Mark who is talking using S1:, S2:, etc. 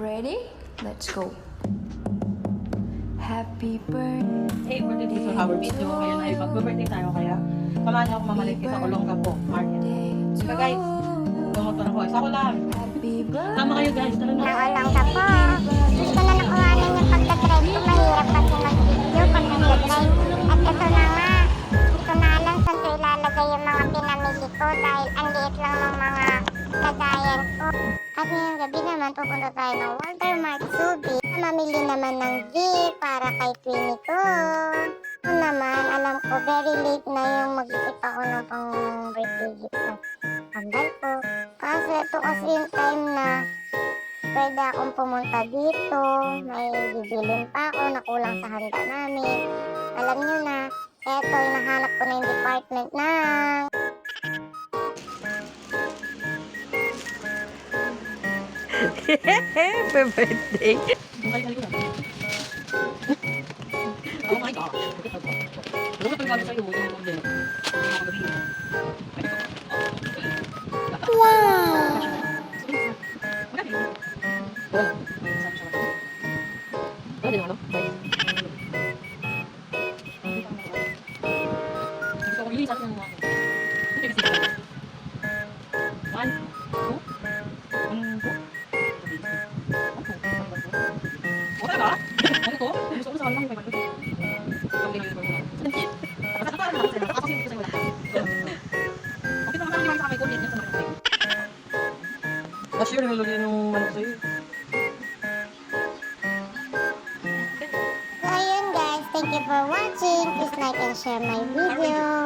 S1: Ready? Let's go. Happy birthday.
S2: Hey, birthday dito sa our video. Ngayon ay mag-birthday tayo kaya samahan niyo ako mamalengke sa Olongapo Market. Diba guys? Bumoto na ko. Isa ko lang.
S1: Happy birthday.
S2: Tama kayo guys. Tara na.
S3: Nawalang ka po. Gusto na nakuhanan yung pagka-drive ko. Mahirap kasi mag-video pag nag-drive. At ito na nga. Ito na lang saan ko ilalagay yung mga pinamili ko dahil ang liit lang ng mga lagayan ko. At ngayong gabi naman pupunta tayo ng Walter Mart Subi. Mamili naman ng gift para kay Queenie ko. Ano naman, alam ko very late na yung mag-isip ako ng pang birthday gift na kambal ko. Kasi ito kasi yung time na pwede akong pumunta dito. May bibilin pa ako, nakulang sa handa namin. Alam nyo na, eto, hinahanap ko na yung department ng
S4: Happy birthday!
S2: Oh my God. Ano ba pagkakit sa'yo? Yung order.
S3: wow!
S2: Wala din ano? Gusto ko yun sa akin ng mga one, two, okay ba? Ano to? Gusto ko sa kalang may pagkakas. Ang ginagawa ko. Basta pa lang sila. Ako kasi wala. Okay pa naman yung sa kamay ko din sa mga. Last year nilagyan yung manok sa'yo.
S3: So ayun guys, thank you for watching. Please like and share my video.